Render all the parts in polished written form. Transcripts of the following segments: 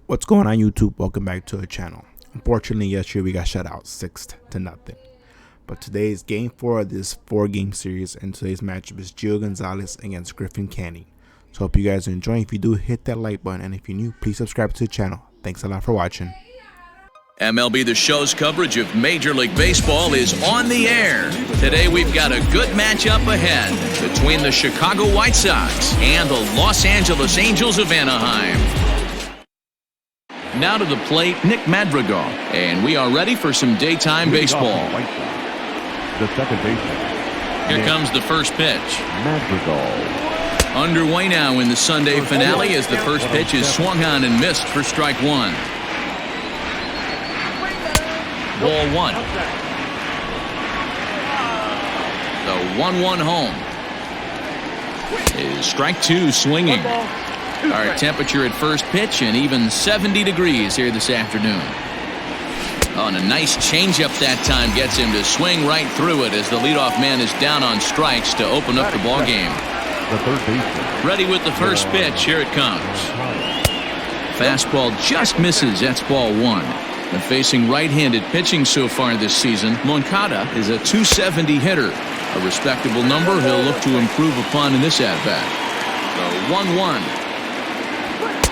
What's going on, YouTube? Welcome back to our channel. Unfortunately, yesterday we got shut out 6-0. But today is game 4 of this 4-game series, and today's matchup is Gio Gonzalez against Griffin Canning. So hope you guys are enjoying. If you do, hit that like button, and if you're new, please subscribe to the channel. Thanks a lot for watching. MLB The Show's coverage of Major League Baseball is on the air. Today we've got a good matchup ahead between the Chicago White Sox and the Los Angeles Angels of Anaheim. Now to the plate, Nick Madrigal, and we are ready for some daytime baseball. The second baseman. Here comes the first pitch. Madrigal. Underway now in the Sunday finale as the first pitch is swung on and missed for strike one. Ball one. The 1-1 home is strike two swinging. Our temperature at first pitch and even 70 degrees here this afternoon. Oh, and a nice changeup that time gets him to swing right through it as the leadoff man is down on strikes to open up the ball game. The third baseman. Ready with the first pitch. Here it comes. Fastball just misses. That's ball one. And facing right-handed pitching so far this season, Moncada is a .270 hitter. A respectable number he'll look to improve upon in this at-bat. The 1-1.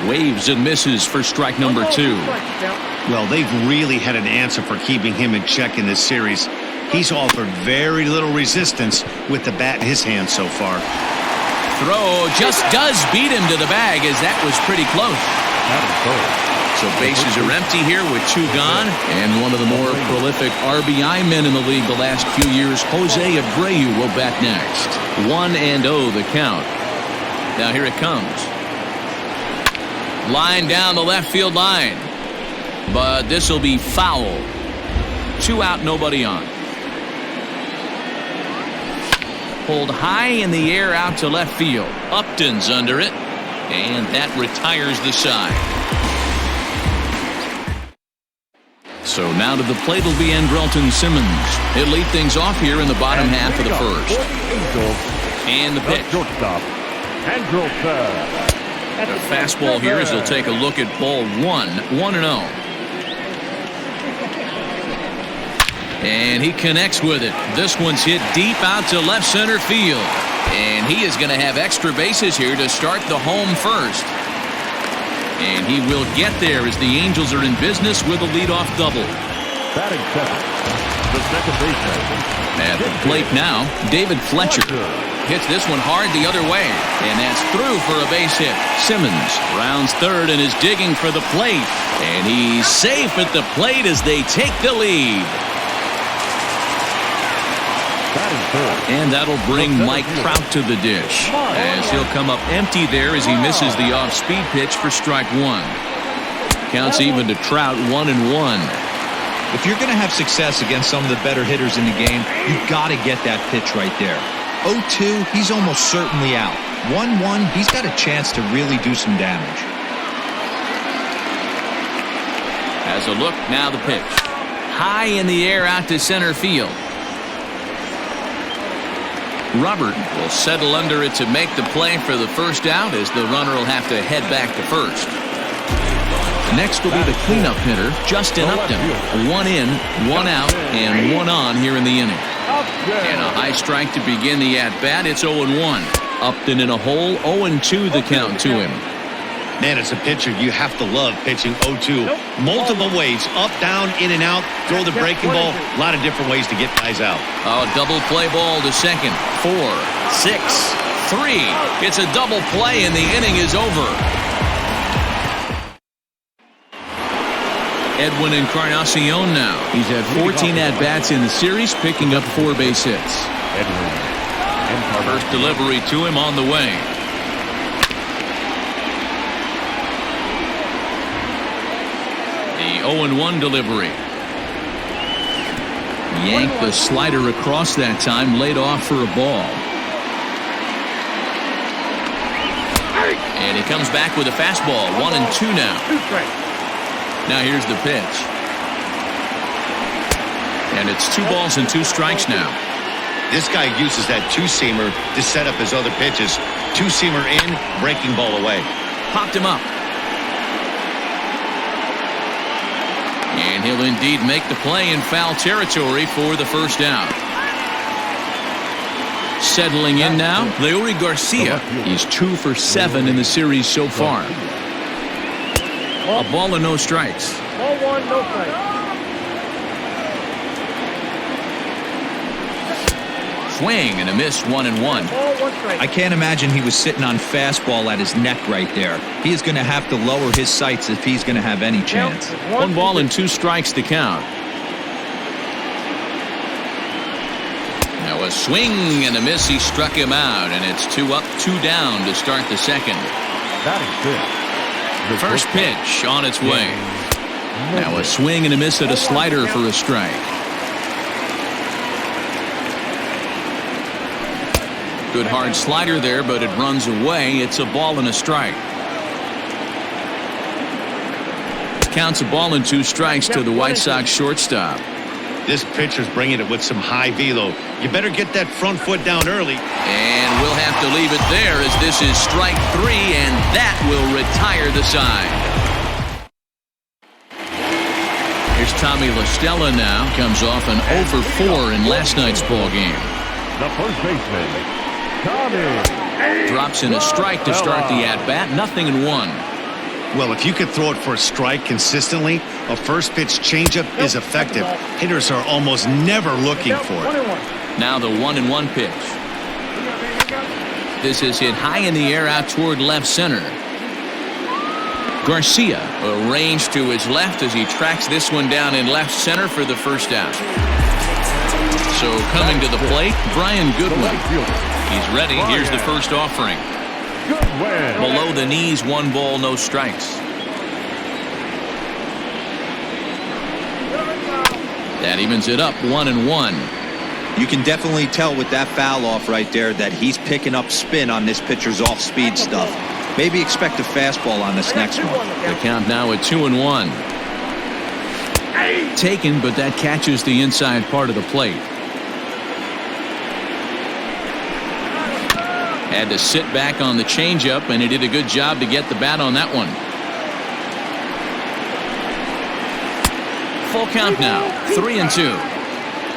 Waves and misses for strike number two. Well, they've really had an answer for keeping him in check in this series. He's offered very little resistance with the bat in his hand so far. Throw just does beat him to the bag, as that was pretty close. So bases are empty here with two gone, and one of the more prolific RBI men in the league the last few years, Jose Abreu, will bat next. 1-0 the count. Now here it comes. Line down the left field line, but this will be foul. 2 out, nobody on. Pulled high in the air out to left field. Upton's under it, and that retires the side. So now to the plate will be Andrelton Simmons. He'll lead things off here in the bottom half of the first. And the pitch. The fastball here as he'll take a look at ball one. 1-0. And he connects with it. This one's hit deep out to left center field. And he is going to have extra bases here to start the home first. And he will get there as the Angels are in business with a leadoff double. Batting seventh, the second baseman. At the plate now, David Fletcher. Hits this one hard the other way, and that's through for a base hit. Simmons rounds third and is digging for the plate, and he's safe at the plate as they take the lead. And that'll bring Mike Trout to the dish, as he'll come up empty there as he misses the off-speed pitch for strike one. Counts even to Trout, 1-1. If you're going to have success against some of the better hitters in the game, you've got to get that pitch right there. 0-2, he's almost certainly out. 1-1, he's got a chance to really do some damage. As a look, now the pitch. High in the air out to center field. Robert will settle under it to make the play for the first out, as the runner will have to head back to first. Next will be the cleanup hitter, Justin Upton. 1 in, 1 out, and 1 on here in the inning. And a high strike to begin the at-bat. It's 0-1. Upton in a hole, 0-2 the count to him. Man, as a pitcher, you have to love pitching 0-2. Multiple ways, up, down, in and out, throw the breaking ball. A lot of different ways to get guys out. Oh, double play ball to second. 4, 6, 3. It's a double play, and the inning is over. Edwin Encarnacion now. He's had 14 at-bats in the series, picking up 4 base hits. First delivery to him on the way. The 0-1 delivery. Yanked the slider across that time, laid off for a ball. And he comes back with a fastball. 1-2 now. Now here's the pitch. And it's 2 balls and 2 strikes now. This guy uses that two-seamer to set up his other pitches. Two-seamer in, breaking ball away. Popped him up. And he'll indeed make the play in foul territory for the first out. Settling in now, Leonie Garcia. He's 2 for 7 in the series so far. A ball and no strikes. Ball 1, no strikes. Swing and a miss, 1-1. I can't imagine he was sitting on fastball at his neck right there. He is going to have to lower his sights if he's going to have any chance. 1 ball and 2 strikes to count. Now a swing and a miss. He struck him out, and it's 2 up, 2 down to start the second. Batting 5th. First pitch on its way. Now a swing and a miss at a slider for a strike. Good hard slider there, but it runs away. It's a ball and a strike. Counts a ball and 2 strikes to the White Sox shortstop. This pitcher's bringing it with some high velo. You better get that front foot down early. And we'll have to leave it there as this is strike 3, and that will retire the side. Here's Tommy La Stella now. Comes off an 0 for 4 in last night's ball game. The first baseman, Tommy. Drops in a strike to start the at-bat. 0-1. Well, if you could throw it for a strike consistently, a first pitch changeup is effective. Hitters are almost never looking for it. Now the 1-1 pitch. This is hit high in the air out toward left center. Garcia arranged to his left as he tracks this one down in left center for the first out. So coming to the plate, Brian Goodwin. He's ready. Here's the first offering. Below the knees, 1 ball, no strikes. That evens it up, 1-1. You can definitely tell with that foul off right there that he's picking up spin on this pitcher's off-speed stuff. Maybe expect a fastball on this next one. The count now at 2-1. Taken, but that catches the inside part of the plate. Had to sit back on the changeup, and he did a good job to get the bat on that one. Full count now, 3-2.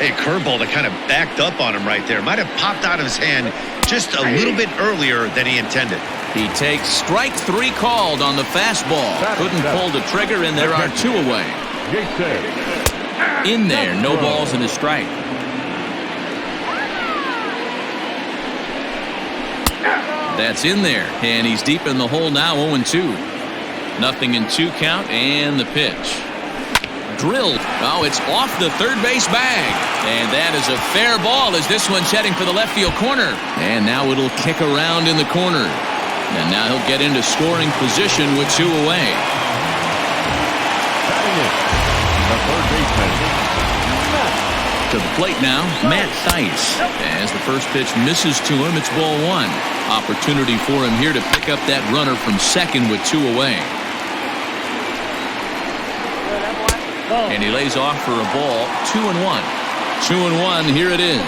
Hey, curveball that kind of backed up on him right there. Might have popped out of his hand just a little bit earlier than he intended. He takes strike 3 called on the fastball. Couldn't pull the trigger, and there are 2 away. In there, no balls and a strike. That's in there, and he's deep in the hole now, 0-2. 0-2 count, and the pitch. Drilled. Oh, it's off the third base bag. And that is a fair ball as this one's heading for the left field corner. And now it'll kick around in the corner. And now he'll get into scoring position with 2 away. The third baseman. To the plate now, Matt Thaiss. As the first pitch misses to him, it's ball 1. Opportunity for him here to pick up that runner from second with 2 away. And he lays off for a ball, 2-1. 2-1, here it is.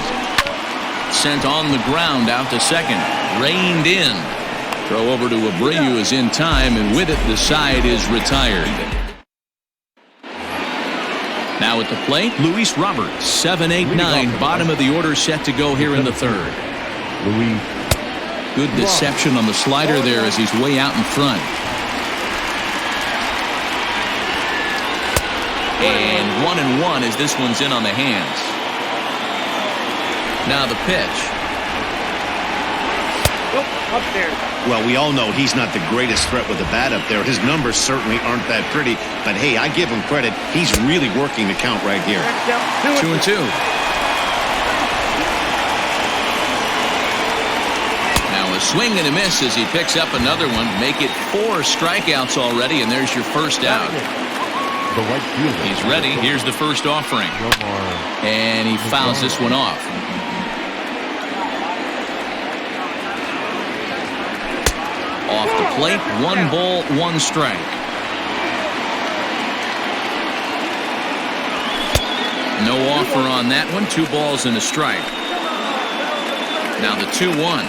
Sent on the ground out to second. Reined in. Throw over to Abre is in time, and with it, the side is retired. Now at the plate, Luis Roberts, 7-8-9, bottom of the order set to go here in the third. Luis. Good deception on the slider there as he's way out in front. And 1-1 as this one's in on the hands. Now the pitch. Upstairs. Well, we all know he's not the greatest threat with the bat up there. His numbers certainly aren't that pretty. But, hey, I give him credit. He's really working the count right here. 2-2. Now a swing and a miss as he picks up another one. Make it 4 strikeouts already, and there's your first out. The right fielder. He's ready. Here's the first offering. And he fouls this one off. Off the plate, 1 ball, 1 strike. No offer on that one. 2 balls and a strike. Now the 2-1.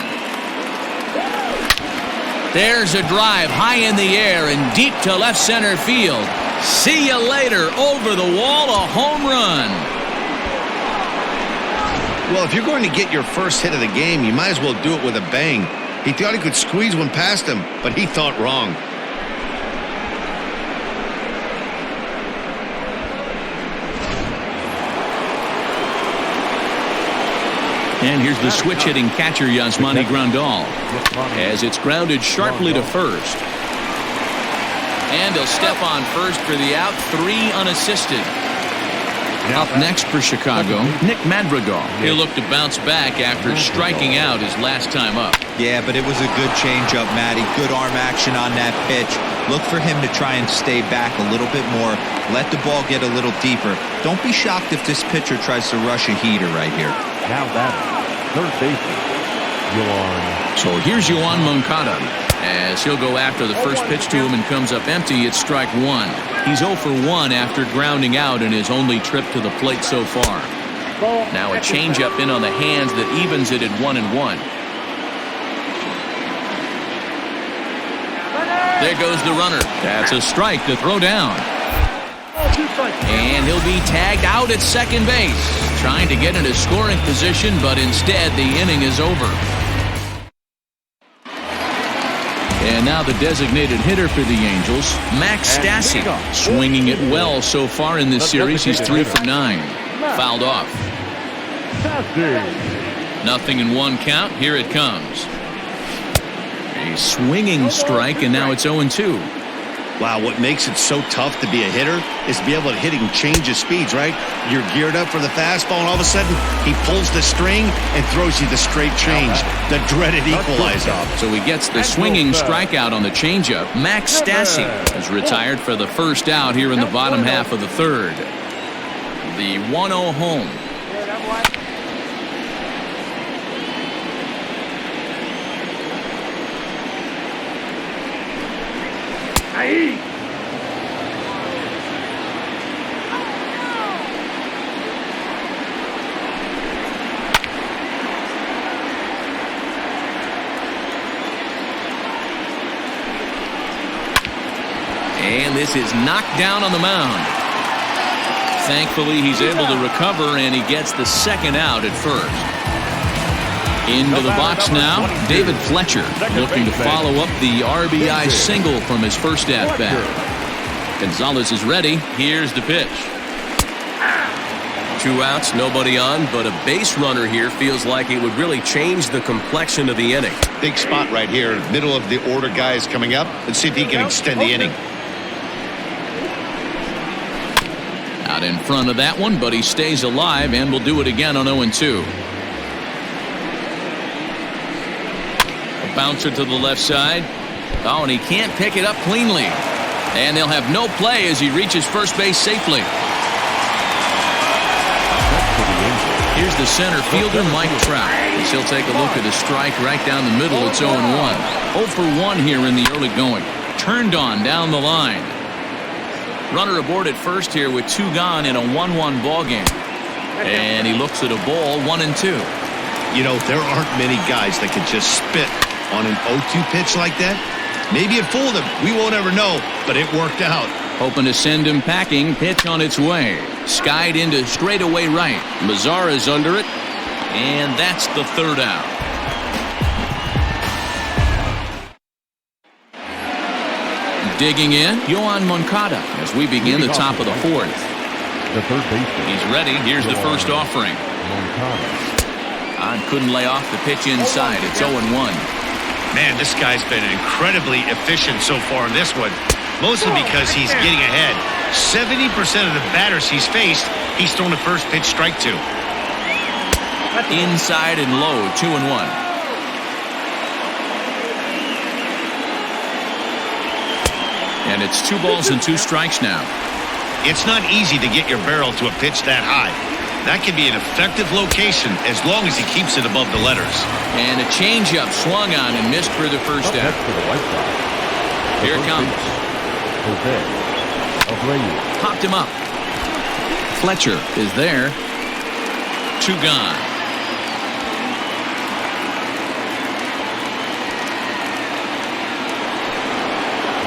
There's a drive high in the air and deep to left center field. See you later. Over the wall, a home run. Well, if you're going to get your first hit of the game, you might as well do it with a bang. He thought he could squeeze one past him, but he thought wrong. And here's the switch-hitting catcher, Yasmani Grandal, as it's grounded sharply to first. And he'll step on first for the out, 3 unassisted. Up next for Chicago, Nick Madrigal. He'll look to bounce back after striking out his last time up. Yeah, but it was a good changeup, Matty. Good arm action on that pitch. Look for him to try and stay back a little bit more. Let the ball get a little deeper. Don't be shocked if this pitcher tries to rush a heater right here. Now that third baseman, Yoan. So here's Yoan Moncada, as he'll go after the first pitch to him and comes up empty. It's strike 1. He's 0 for 1 after grounding out in his only trip to the plate so far. Now a changeup in on the hands that evens it at 1-1. There goes the runner. That's a strike to throw down. And he'll be tagged out at second base, trying to get into scoring position, but instead the inning is over. And now the designated hitter for the Angels, Max Stassi, swinging it well so far in this series. He's 3 for 9. Fouled off. 0-1 count. Here it comes. A swinging strike, and now it's 0-2. Wow, what makes it so tough to be a hitter is to be able to hit and change his speeds, right? You're geared up for the fastball, and all of a sudden, he pulls the string and throws you the straight change, the dreaded equalizer. So he gets the swinging strikeout on the changeup. Max Stassi is retired for the first out here in the bottom half of the third. The 1-0 home. And this is knocked down on the mound. Thankfully, he's able to recover, and he gets the second out at first. Into the box now, David Fletcher, looking to follow up the RBI single from his first at-bat. Gonzalez is ready. Here's the pitch. 2 outs, nobody on, but a base runner here feels like it would really change the complexion of the inning. Big spot right here. Middle of the order guy is coming up. Let's see if he can extend the inning. Out in front of that one, but he stays alive and will do it again on 0-2. A bouncer to the left side. Oh, and he can't pick it up cleanly. And they'll have no play as he reaches first base safely. Here's the center fielder, Mike Trout, as he'll take a look at a strike right down the middle. It's 0-1. 0 for 1 here in the early going. Turned on down the line. Runner aboard at first here with 2 gone in a 1-1 ball game. And he looks at a ball, 1-2. You know, there aren't many guys that can just spit on an 0-2 pitch like that. Maybe it fooled him. We won't ever know, but it worked out. Hoping to send him packing. Pitch on its way. Skied into straightaway right. Mazzara's under it. And that's the third out. Digging in, Yoan Moncada as we begin the top of the fourth. The third baseman. He's ready. Here's the first offering. Couldn't lay off the pitch inside. It's 0-1. Man, this guy's been incredibly efficient so far in this one. Mostly because he's getting ahead. 70% of the batters he's faced, he's thrown the first pitch strike to. Inside and low, 2-1. And it's 2 balls and 2 strikes now. It's not easy to get your barrel to a pitch that high. That can be an effective location as long as he keeps it above the letters. And a changeup swung on and missed for the first out. Here it comes. Popped him up. Fletcher is there. 2 gone.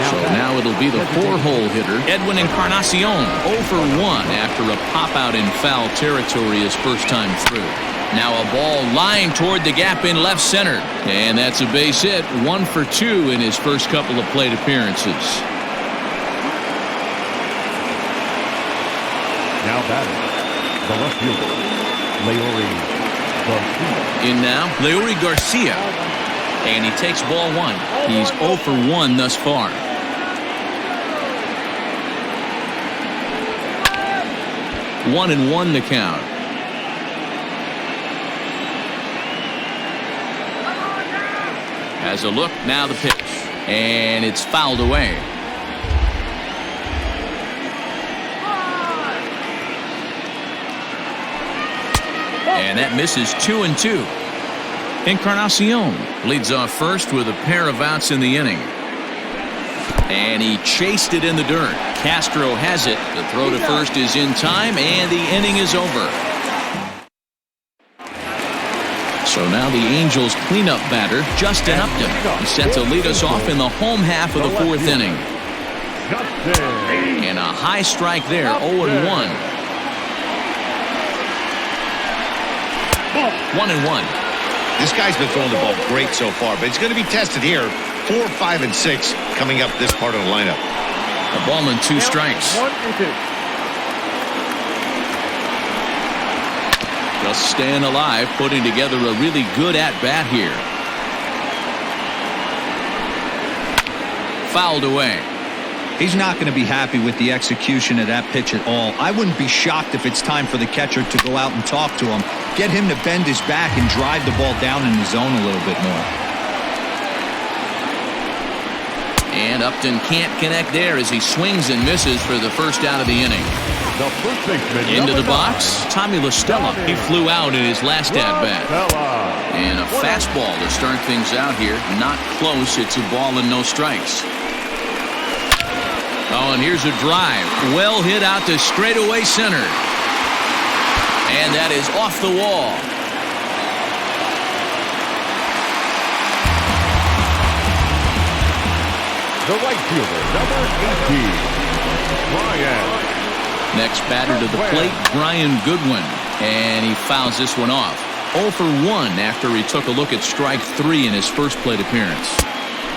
So now it'll be the 4-hole hitter, Edwin Encarnacion, 0 for 1 after a pop-out in foul territory his first time through. Now a ball lined toward the gap in left center. And that's a base hit, 1 for 2 in his first couple of plate appearances. Now batting, the left fielder, Leonie Garcia. In now, Leonie Garcia. And he takes ball 1. He's 0 for 1 thus far. One and one the count. Has a look, now the pitch. And it's fouled away. And that misses 2-2. Encarnacion leads off first with a pair of outs in the inning. And he chased it in the dirt. Castro has it. The throw to first is in time, and the inning is over. So now the Angels cleanup batter, Justin Upton. He's set to lead us off in the home half of the 4th inning. And a high strike there, 0-1. 1-1. This guy's been throwing the ball great so far, but he's going to be tested here. 4, 5, and 6 coming up this part of the lineup. A ball and 2 strikes. 1 and 2. Just staying alive, putting together a really good at-bat here. Fouled away. He's not going to be happy with the execution of that pitch at all. I wouldn't be shocked if it's time for the catcher to go out and talk to him. Get him to bend his back and drive the ball down in the zone a little bit more. And Upton can't connect there as he swings and misses for the first out of the inning. The first baseman, Into the box, Tommy LaStella. He flew out in his last at-bat. And a fastball to start things out here. Not close. It's a ball and no strikes. Oh, and here's a drive. Well hit out to straightaway center. And that is off the wall. The right fielder, number 18, Brian. Next batter to the plate, Brian Goodwin. And he fouls this one off. 0 for 1 after he took a look at strike 3 in his first plate appearance.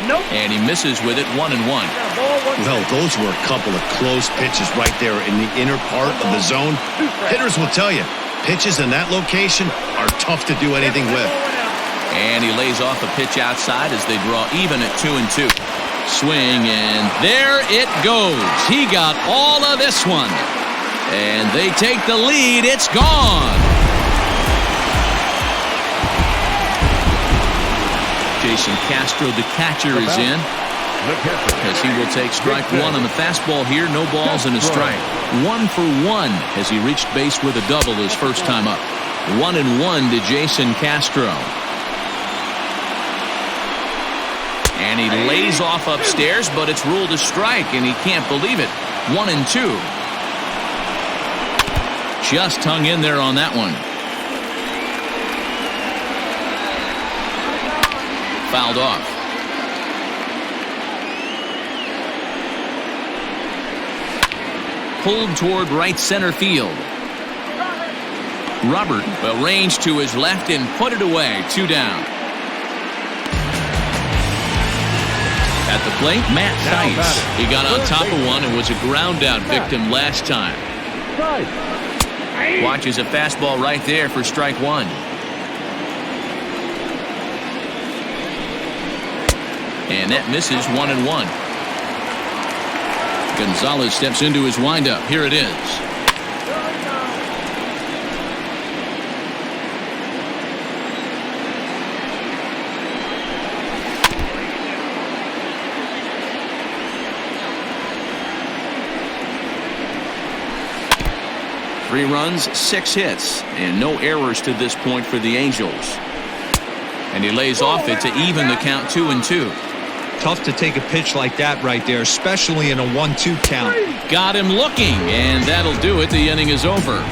Nope. And he misses with it, 1-1. Well, those were a couple of close pitches right there in the inner part of the zone. Hitters will tell you, pitches in that location are tough to do anything with. And he lays off a pitch outside as they draw even at 2-2. Swing, and there it goes. He got all of this one. And they take the lead. It's gone. Jason Castro, the catcher, is in. As he will take strike 1 on the fastball here. No balls and a strike. 1 for 1 as he reached base with a double his first time up. 1-1 to Jason Castro. And he lays off upstairs, but it's ruled a strike, and he can't believe it. 1-2. Just hung in there on that one. Fouled off. Pulled toward right center field. Robert arranged to his left and put it away. 2 down. At the plate, Matt Theis. He got on top of one and was a ground-out victim last time. Watches a fastball right there for strike 1. And that misses, 1-1. Gonzalez steps into his windup. Here it is. Three runs, 6 hits, and no errors to this point for the Angels. And he lays off it to even the count 2-2. Tough to take a pitch like that right there, especially in a 1-2 count. Got him looking, and that'll do it. The inning is over.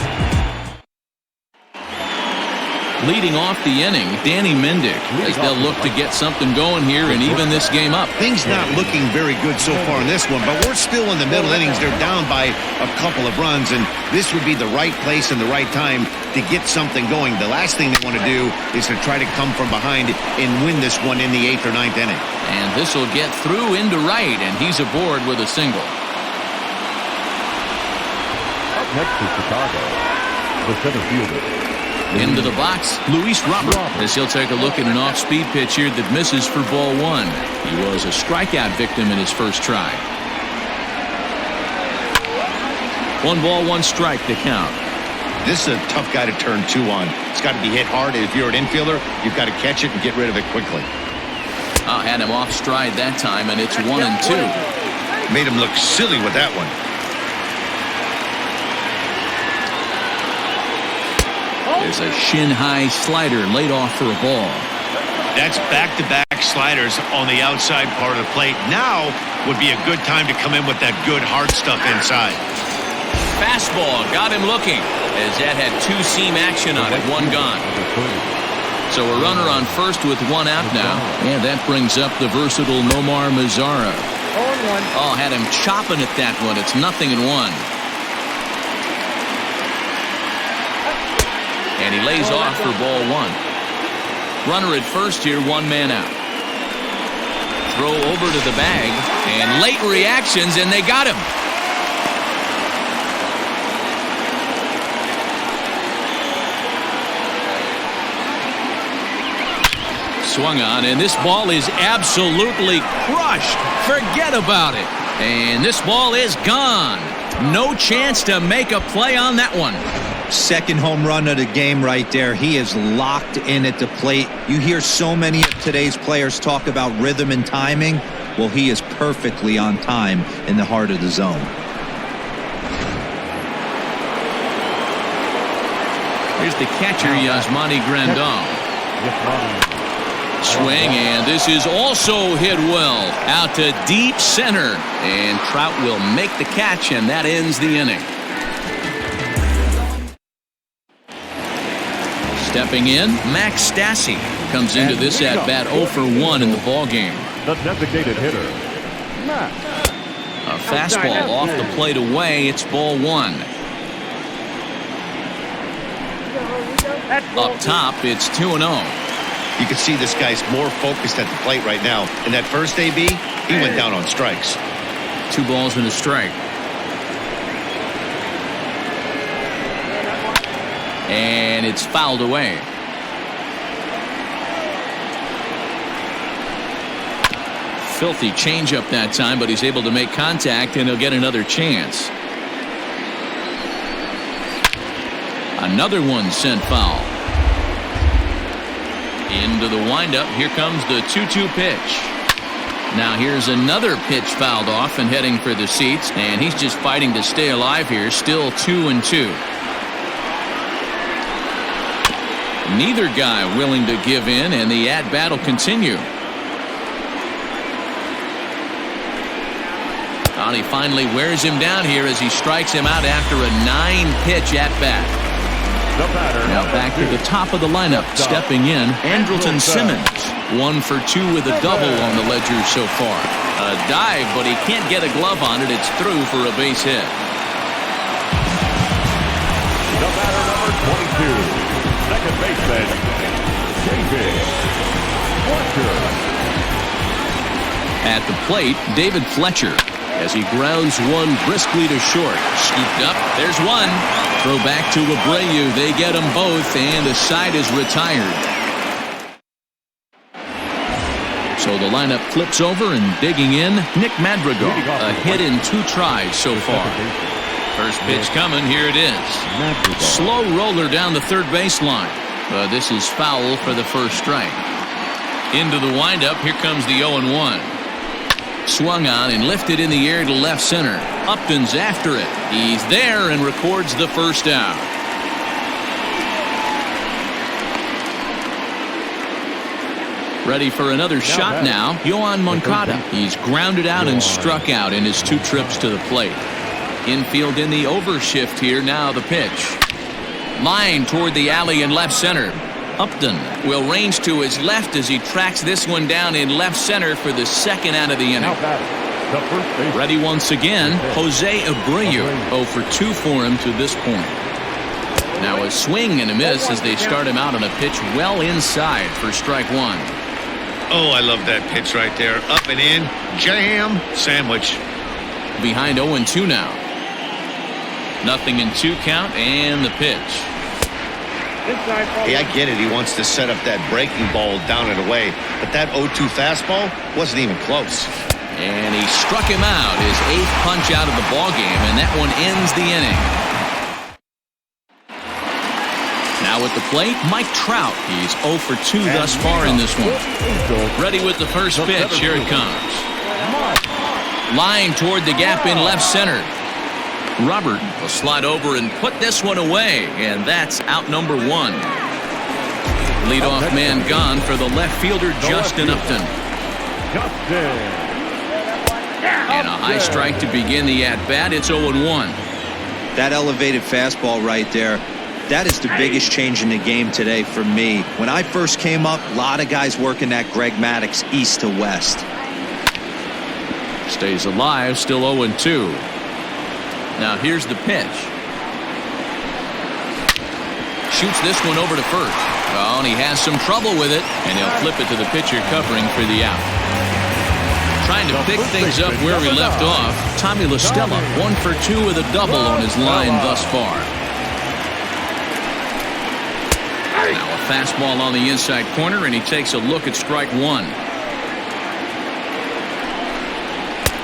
Leading off the inning, Danny Mendick, as they'll look to get something going here and even this game up. Things not looking very good so far in this one, but we're still in the middle innings. They're down by a couple of runs, and this would be the right place and the right time to get something going. The last thing they want to do is to try to come from behind and win this one in the 8th or 9th inning. And this will get through into right, and he's aboard with a single. Up next to Chicago, the center fielder. Into the box, Luis Robert, as he'll take a look at an off-speed pitch here that misses for ball 1. He was a strikeout victim in his first try. 1 ball, 1 strike to count. This is a tough guy to turn 2 on. It's got to be hit hard, and if you're an infielder, you've got to catch it and get rid of it quickly. Had him off stride that time, and it's 1-2. Made him look silly with that one. There's a shin-high slider laid off for a ball. That's back-to-back sliders on the outside part of the plate. Now would be a good time to come in with that good hard stuff inside. Fastball got him looking, as that had 2-seam action on it, 1 gone. So a runner on first with 1 out now, and that brings up the versatile Nomar Mazara. 0-1. Had him chopping at that one. It's 0-1. And he lays off for ball 1. Runner at first here, 1 man out. Throw over to the bag, and late reactions, and they got him. Swung on, and this ball is absolutely crushed. Forget about it. And this ball is gone. No chance to make a play on that one. Second home run of the game right there. He is locked in at the plate. You hear so many of today's players talk about rhythm and timing. Well, he is perfectly on time in the heart of the zone. Here's the catcher, Yasmani Grandal. Swing, and this is also hit well out to deep center, and Trout will make the catch, and that ends the inning. Stepping in, Max Stassi comes into this at bat 0 for 1 in the ball game. The designated hitter, Max. A fastball off the plate away. It's ball 1. Up top, it's 2-0. You can see this guy's more focused at the plate right now. In that first AB, he went down on strikes. 2 balls and a strike. And it's fouled away. Filthy changeup that time, but he's able to make contact, and he'll get another chance. Another one sent foul. Into the windup. Here comes the 2-2 pitch. Now here's another pitch fouled off and heading for the seats, and he's just fighting to stay alive here. Still 2-2. Neither guy willing to give in, and the at-bat will continue. And he finally wears him down here as he strikes him out after a 9-pitch at-bat. Now back to the top of the lineup. Stepping in, Andrelton Simmons. 1 for 2 with a double on the ledger so far. A dive, but he can't get a glove on it. It's through for a base hit. The batter, number 22. Second baseman, David Fletcher. At the plate, David Fletcher, as he grounds one briskly to short. Scooped up, there's one. Throw back to Abreu. They get them both, and the side is retired. So the lineup flips over, and digging in, Nick Madrigal. A hit in 2 tries so far. First pitch coming, here it is. Slow roller down the third baseline. But this is foul for the first strike. Into the windup, here comes the 0-1. Swung on and lifted in the air to left center. Upton's after it. He's there and records the first out. Ready for another shot now. Yohan Moncada. He's grounded out and struck out in his 2 trips to the plate. Infield in the overshift here. Now the pitch. Line toward the alley in left center. Upton will range to his left as he tracks this one down in left center for the second out of the inning. Now batting, the first baseman. Ready once again, Jose Abreu. 0 for 2 for him to this point. Now a swing and a miss as they start him out on a pitch well inside for strike one. Oh, I love that pitch right there. Up and in, jam, sandwich. Behind 0-2 now. 0-2 count and the pitch. Inside ball. Hey, I get it. He wants to set up that breaking ball down and away. But that 0-2 fastball wasn't even close. And he struck him out, his 8th punch out of the ballgame, and that one ends the inning. Now at the plate, Mike Trout. He's 0 for 2 thus far in this one. Ready with the first pitch. Here it comes. Line toward the gap in left center. Robert will slide over and put this one away, and that's out number 1. Leadoff man gone for the left fielder, Justin Upton. And a high strike to begin the at-bat. It's 0-1. That elevated fastball right there, that is the biggest change in the game today for me. When I first came up, a lot of guys working that Greg Maddux east to west. Stays alive, still 0-2. Now here's the pitch. Shoots this one over to first. Oh, and he has some trouble with it, and he'll flip it to the pitcher covering for the out. Trying to pick things up where we left off, Tommy La Stella, 1 for 2 with a double on his line thus far. Now a fastball on the inside corner, and he takes a look at strike 1.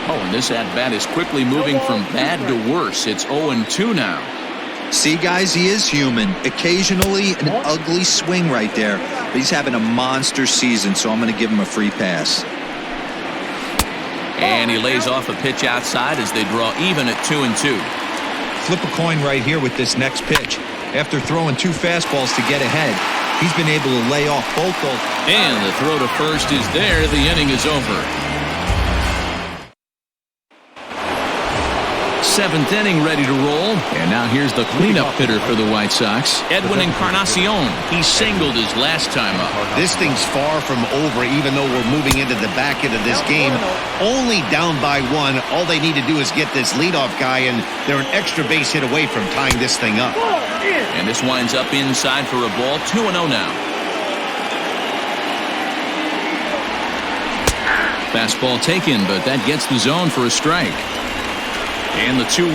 Oh, and this at-bat is quickly moving from bad to worse. It's 0-2 now. See, guys, he is human. Occasionally an ugly swing right there, but he's having a monster season, so I'm going to give him a free pass. And he lays off a pitch outside as they draw even at 2-2. Flip a coin right here with this next pitch. After throwing 2 fastballs to get ahead, he's been able to lay off both those. And the throw to first is there. The inning is over. 7th inning ready to roll. And now here's the cleanup hitter for the White Sox, Edwin Encarnacion. He singled his last time up. This thing's far from over, even though we're moving into the back end of this game. Only down by 1. All they need to do is get this leadoff guy, and they're an extra base hit away from tying this thing up. And this winds up inside for a ball. 2-0 now. Fastball taken, but that gets the zone for a strike. And the 2-1.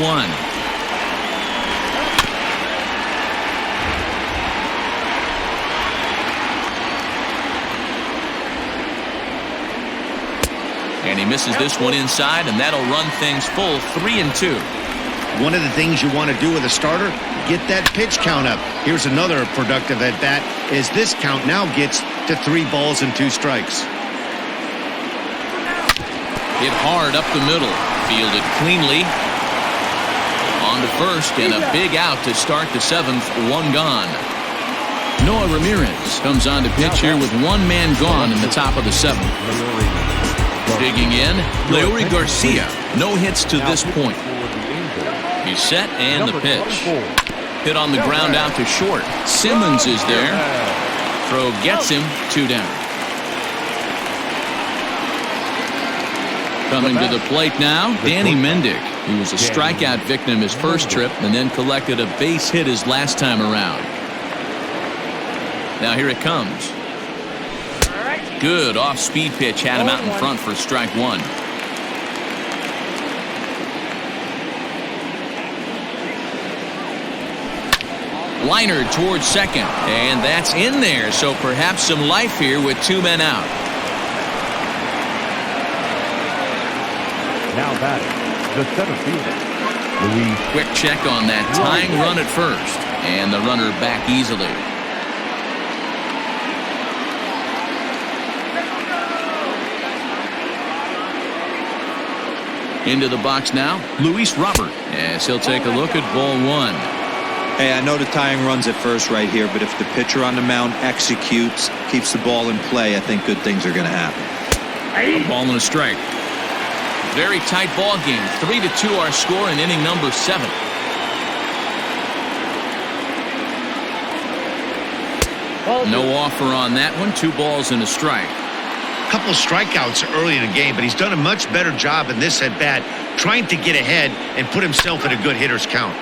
And he misses this one inside, and that'll run things full. 3-2. One of the things you want to do with a starter, get that pitch count up. Here's another productive at bat, as this count now gets to 3 balls and 2 strikes. Hit hard up the middle. Fielded cleanly. On to first, and a big out to start the 7th. 1 gone. Noah Ramirez comes on to pitch here with 1 man gone in the top of the 7th. Digging in, Leonie Garcia. No hits to this point. He's set, and the pitch. Hit on the ground out to short. Simmons is there. Throw gets him. 2 down. Coming to the plate now, Danny Mendick. He was a strikeout victim his first trip and then collected a base hit his last time around. Now here it comes. Good off-speed pitch, had him out in front for strike 1. Liner towards second, and that's in there, so perhaps some life here with 2 men out. Now batting, the center fielder, Luis. Quick check on that tying run at first, and the runner back easily. Into the box now, Luis Robert, as he'll take a look at ball 1. Hey, I know the tying run's at first right here, but if the pitcher on the mound executes, keeps the ball in play, I think good things are going to happen. A ball and a strike. Very tight ball game. 3-2 our score in inning number 7. No offer on that one. 2 balls and a strike. A couple of strikeouts early in the game, but he's done a much better job in this at-bat trying to get ahead and put himself in a good hitter's count.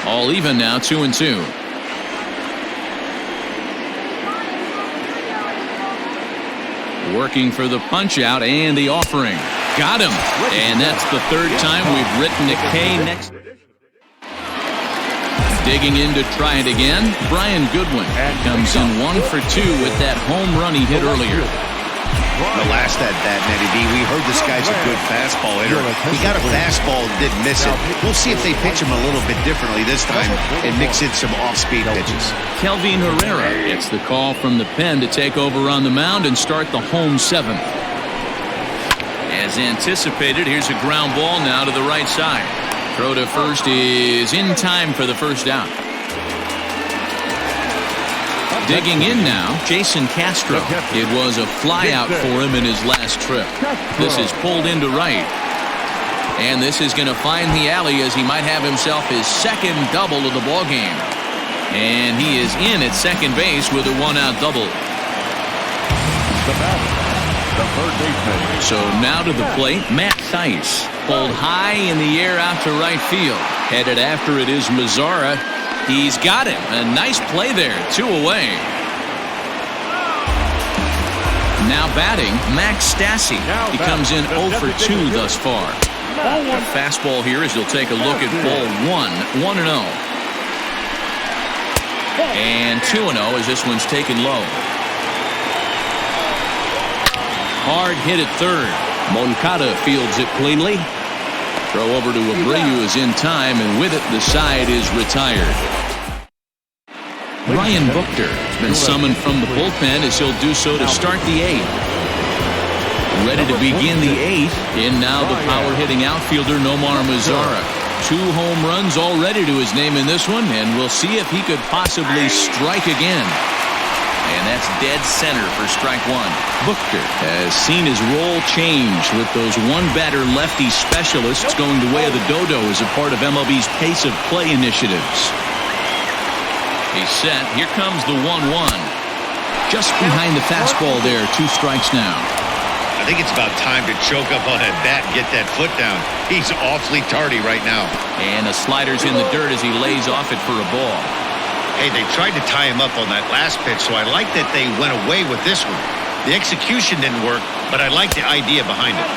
All even now, 2-2. Working for the punch-out and the offering. Got him. And that's the 3rd time we've written a K next. Digging in to try it again. Brian Goodwin comes in 1 for 2 with that home run he hit earlier. The last at-bat, Nettie B, we heard this guy's a good fastball hitter. He got a fastball and didn't miss it. We'll see if they pitch him a little bit differently this time and mix in some off-speed pitches. Kelvin Herrera gets the call from the pen to take over on the mound and start the home 7th. As anticipated, here's a ground ball now to the right side. Throw to first is in time for the first out. Digging in now, Jason Castro. It was a flyout for him in his last trip. This is pulled into right. And this is going to find the alley as he might have himself his 2nd double of the ballgame. And he is in at second base with a 1-out double. The third baseman. So now to the plate, Matt Thaiss. Pulled high in the air out to right field. Headed after it is Mazzara. He's got him. A nice play there. 2 away. Now batting, Max Stassi. He comes in 0 for 2 thus far. A fastball here as he'll take a look at ball 1. 1-0. And 2-0 as this one's taken low. Hard hit at third. Moncada fields it cleanly. Throw over to Abreu is in time, and with it, the side is retired. Ryan Buchter has been summoned from the bullpen as he'll do so to start the 8th. Ready to begin the 8th, in now the power-hitting outfielder Nomar Mazzara. 2 home runs already to his name in this one, and we'll see if he could possibly strike again. And that's dead center for strike 1. Buchter has seen his role change with those 1-batter lefty specialists going the way of the dodo as a part of MLB's pace of play initiatives. He's set. Here comes the 1-1. Just behind the fastball there. 2 strikes now. I think it's about time to choke up on that bat and get that foot down. He's awfully tardy right now. And the slider's in the dirt as he lays off it for a ball. Hey, they tried to tie him up on that last pitch, so I like that they went away with this one. The execution didn't work, but I like the idea behind it.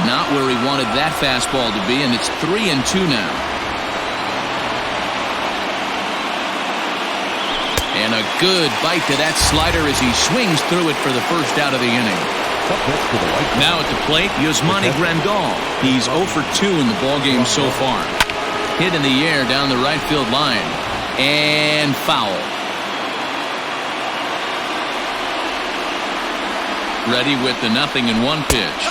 Not where he wanted that fastball to be, and it's 3-2 now. And a good bite to that slider as he swings through it for the first out of the inning. Now at the plate, Yasmani Grandal. He's 0 for 2 in the ballgame so far. Hit in the air down the right field line. And foul. Ready with the 0-1 pitch.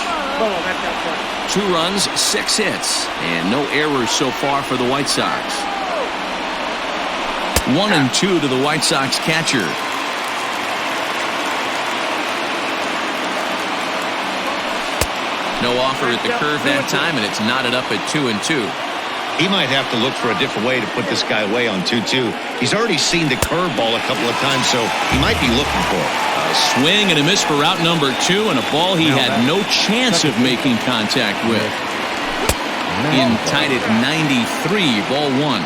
2 runs, 6 hits, and no errors so far for the White Sox. 1-2 to the White Sox catcher. No offer at the curve that time, and it's knotted up at 2-2. He might have to look for a different way to put this guy away on 2-2. He's already seen the curveball a couple of times, so he might be looking for it. A swing and a miss for route number 2, and a ball he had no chance of making contact with. In tied at 93, ball 1.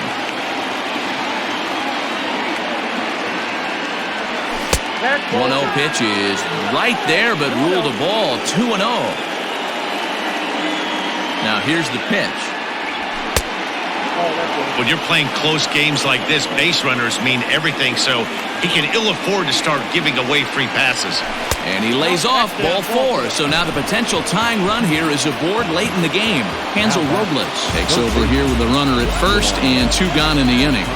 1-0 pitch is right there, but ruled a ball. 2-0. Now here's the pitch. When you're playing close games like this, base runners mean everything, so he can ill afford to start giving away free passes. And he lays off ball 4, so now the potential tying run here is aboard late in the game. Hansel Robles takes over here with a runner at first and 2 gone in the inning.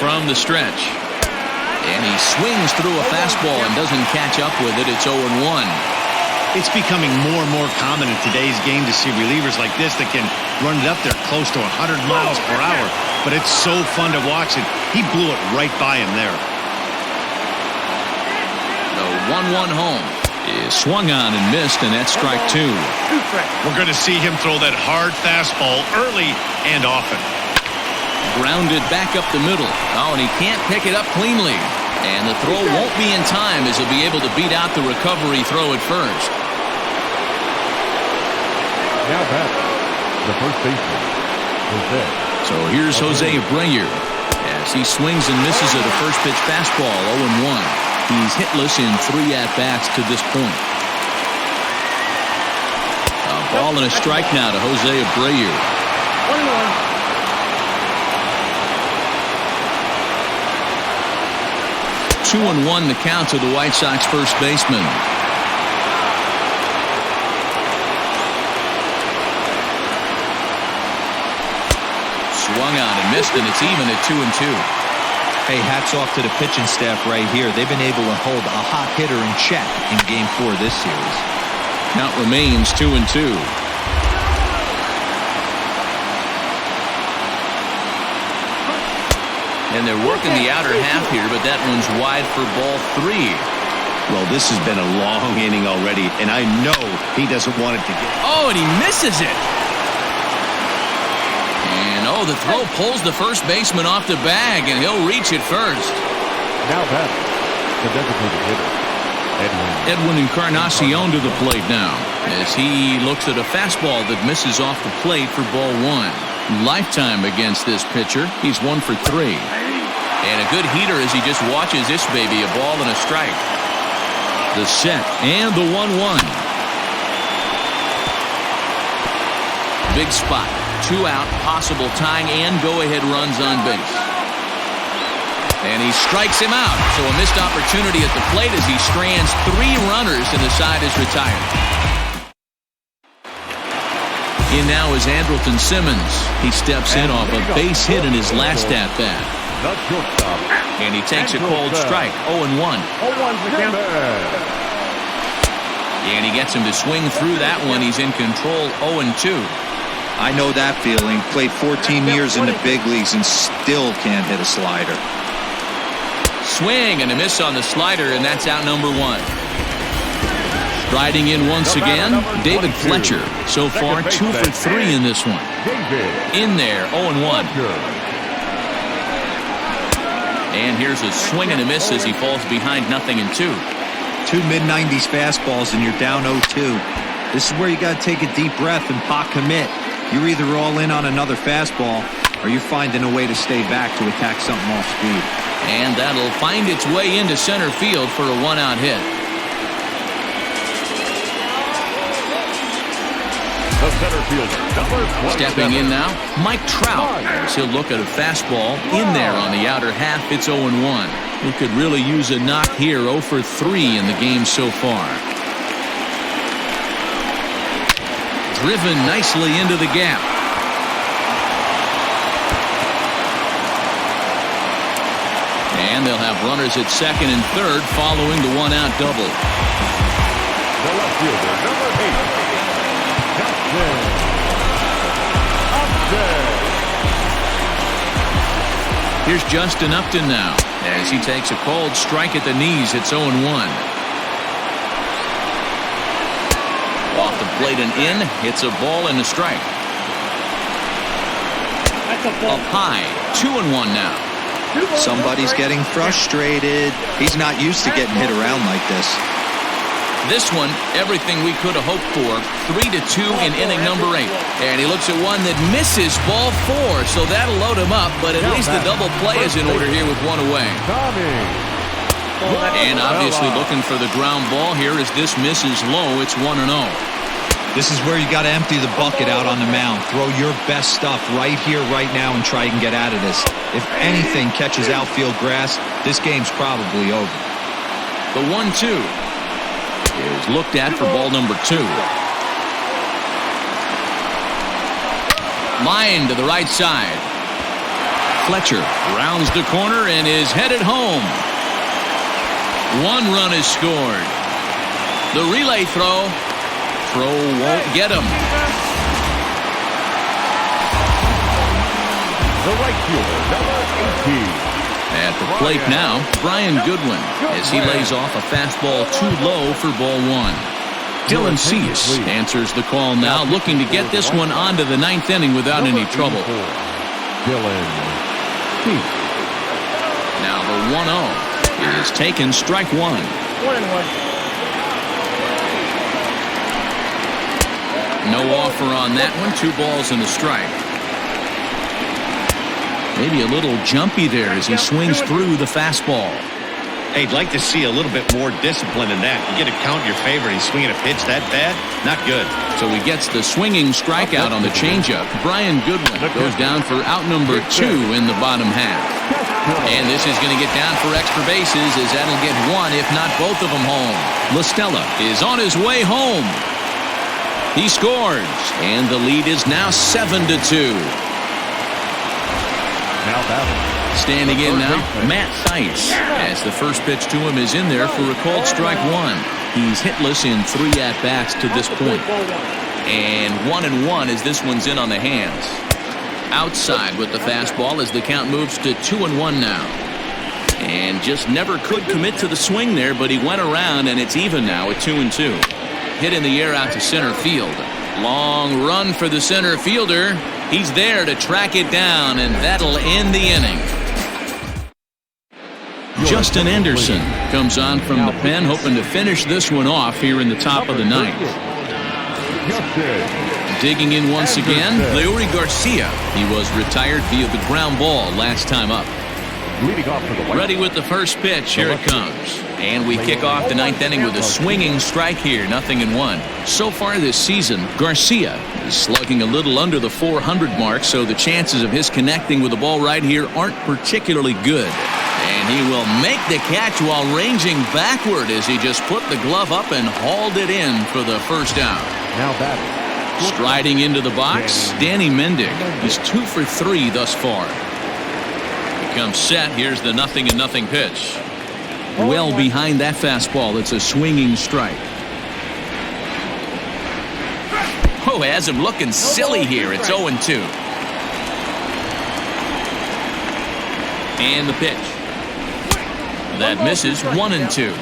From the stretch. And he swings through a fastball and doesn't catch up with it. It's 0-1. It's becoming more and more common in today's game to see relievers like this that can run it up there close to 100 miles per hour. But it's so fun to watch it. He blew it right by him there. The 1-1 home is swung on and missed, and that's strike 2. We're going to see him throw that hard fastball early and often. Grounded back up the middle. Oh, and he can't pick it up cleanly. And the throw won't be in time as he'll be able to beat out the recovery throw at first. Now back, the first baseman, Jose. So here's Jose Abre as he swings and misses at a first pitch fastball, 0-1. He's hitless in 3 at-bats to this point. A ball and a strike now to Jose Abreu. 1-1. 2-1 the count to the White Sox first baseman. Swung on and missed, and it's even at 2-2. Hey, hats off to the pitching staff right here. They've been able to hold a hot hitter in check in Game 4 this series. Count remains 2-2. And they're working the outer half here, but that one's wide for ball 3. Well, this has been a long inning already, and I know he doesn't want it to get. Oh, and he misses it. And, oh, the throw pulls the first baseman off the bag, and he'll reach it first. Now back, the designated hitter, Edwin Encarnacion to the plate now as he looks at a fastball that misses off the plate for ball 1. Lifetime against this pitcher. He's 1 for 3. And a good heater as he just watches this baby, a ball and a strike. The set and the 1-1. Big spot. 2 out, possible tying and go-ahead runs on base. And he strikes him out. So a missed opportunity at the plate as he strands 3 runners and the side is retired. In now is Andrelton Simmons. He steps in off a base hit in his last at-bat. And he takes a cold strike, 0-1. 0-1's the count. And he gets him to swing through that one. He's in control, 0-2. I know that feeling. Played 14 years in the big leagues and still can't hit a slider. Swing and a miss on the slider, and that's out number 1. Striding in once again, David Fletcher. So far, 2 for 3 in this one. In there, 0-1. And here's a swing and a miss as he falls behind 0-2. 2 mid-90s fastballs and you're down 0-2. This is where you got to take a deep breath and pot commit. You're either all in on another fastball or you're finding a way to stay back to attack something off speed. And that'll find its way into center field for a 1-out hit. The center fielder, Stepping in now, Mike Trout. As he'll look at a fastball in there on the outer half. It's 0-1. He could really use a knock here. 0 for 3 in the game so far. Driven nicely into the gap. And they'll have runners at second and third following the 1-out double. The left fielder, number 8. Here's Justin Upton now as he takes a cold strike at the knees. It's 0-1. Off the plate and in. It's a ball and a strike. Up high. 2-1 now. Somebody's getting frustrated. He's not used to getting hit around like this. This one, everything we could have hoped for. 3-2 in inning number 8. And he looks at one that misses ball 4, so that'll load him up, but at least the double play is in order here with 1 away. And obviously looking for the ground ball here as this misses low. It's 1-0. This is where you got to empty the bucket out on the mound. Throw your best stuff right here, right now, and try and get out of this. If anything catches outfield grass, this game's probably over. The 1-2. Is looked at for ball number 2. Line to the right side. Fletcher rounds the corner and is headed home. 1 run is scored. The relay throw. Throw won't get him. The right fielder, number 18. At the plate now, Brian Goodwin, as he lays off a fastball too low for ball 1. Dylan Cease answers the call now, looking to get this one onto the 9th inning without any trouble. Dylan Cease. Now the 1-0 is taken, strike one. 1-1. No offer on that one. 2 balls and a strike. Maybe a little jumpy there as he swings through the fastball. Hey, I'd like to see a little bit more discipline in that. You get a count in your favor and he's swinging a pitch that bad? Not good. So he gets the swinging strikeout on the changeup. Brian Goodwin goes down for out number 2 in the bottom half. And this is going to get down for extra bases as that'll get one, if not both of them, home. La Stella is on his way home. He scores, and the lead is now 7-2. Now batting. Standing in now, Matt Theis, as the first pitch to him is in there for a called strike one. He's hitless in 3 at-bats to this point. And 1-1 as this one's in on the hands. Outside with the fastball as the count moves to 2-1 now. And just never could commit to the swing there, but he went around, and it's even now at 2-2. Hit in the air out to center field. Long run for the center fielder. He's there to track it down, and that'll end the inning. Justin Anderson comes on from the pen, hoping to finish this one off here in the top of the ninth. Digging in once again, Leonie Garcia. He was retired via the ground ball last time up. Ready with the first pitch. Here it comes. And we kick off the ninth inning with a swinging strike here, 0-1. So far this season, Garcia is slugging a little under the 400 mark, so the chances of his connecting with the ball right here aren't particularly good. And he will make the catch while ranging backward as he just put the glove up and hauled it in for the first out. Now batting. Striding into the box, Danny Mendick. He's 2 for 3 thus far. Comes set. Here's the 0-0 pitch. Well behind that fastball. It's a swinging strike. Oh, has him looking silly here. It's 0-2. And the pitch. That misses. 1-2.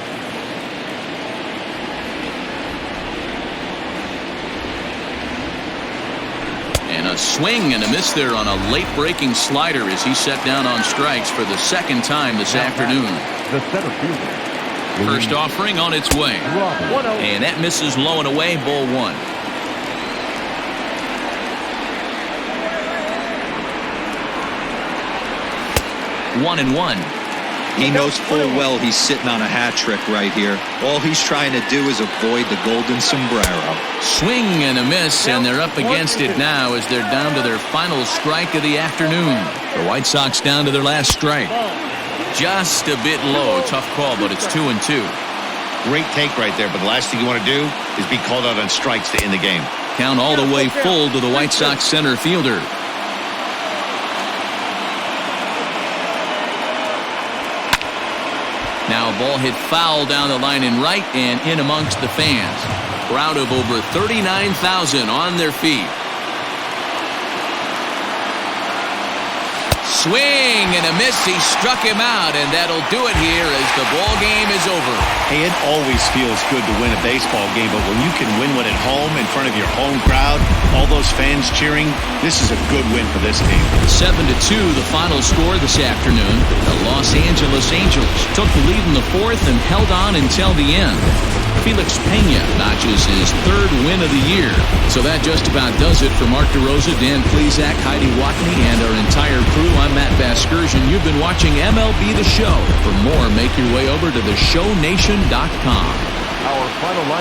And a swing and a miss there on a late-breaking slider as he set down on strikes for the second time this afternoon. The center fielder. First offering on its way. And that misses low and away, ball 1. One and one. He knows full well he's sitting on a hat trick right here. All he's trying to do is avoid the golden sombrero. Swing and a miss, and they're up against it now as they're down to their final strike of the afternoon. The White Sox down to their last strike. Just a bit low. Tough call, but it's 2-2. Great take right there, but the last thing you want to do is be called out on strikes to end the game. Count all the way full to the White Sox center fielder. Now a ball hit foul down the line in right and in amongst the fans. Crowd of over 39,000 on their feet. Swing and a miss. He struck him out, and that'll do it here as the ball game is over. Hey, it always feels good to win a baseball game, but when you can win one at home in front of your home crowd, all those fans cheering, this is a good win for this team. 7-2, the final score this afternoon. The Los Angeles Angels took the lead in the fourth and held on until the end. Felix Pena notches his 3rd win of the year. So that just about does it for Mark DeRosa, Dan Plesac, Heidi Watney, and our entire crew. I'm Matt Vasgersian. You've been watching MLB The Show. For more, make your way over to theshownation.com. Our final line.